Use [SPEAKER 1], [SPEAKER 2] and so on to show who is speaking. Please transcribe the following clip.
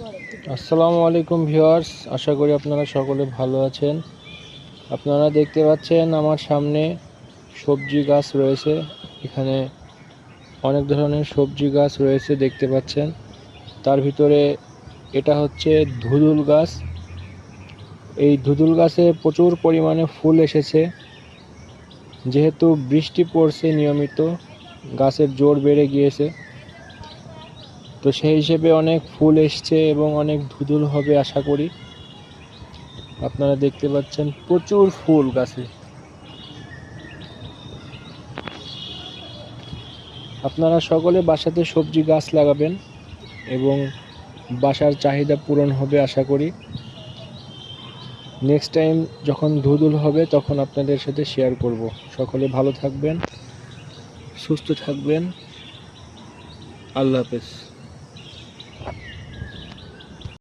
[SPEAKER 1] আসসালামু আলাইকুম ভিউয়ার্স, আশা করি আপনারা সকলে ভালো আছেন। আপনারা দেখতে পাচ্ছেন আমার সামনে সবজি গাছ রয়েছে। এখানে অনেক ধরনের সবজি গাছ রয়েছে দেখতে পাচ্ছেন। তার ভিতরে এটা হচ্ছে ধুদুল গাছ। এই ধুদুল গাছে প্রচুর পরিমাণে ফুল এসেছে। যেহেতু বৃষ্টি পড়ছে নিয়মিত, গাছের জোর বেড়ে গিয়েছে, তো সেই হিসেবে অনেক ফুল এসছে এবং অনেক ধুদুল হবে আশা করি। আপনারা দেখতে পাচ্ছেন প্রচুর ফুল গাছে। আপনারা সকলে বাসাতে সবজি গাছ লাগাবেন এবং বাসার চাহিদা পূরণ হবে আশা করি। নেক্সট টাইম যখন ধুদুল হবে তখন আপনাদের সাথে শেয়ার করব। সকলে ভালো থাকবেন, সুস্থ থাকবেন। আল্লাহ হাফেজ।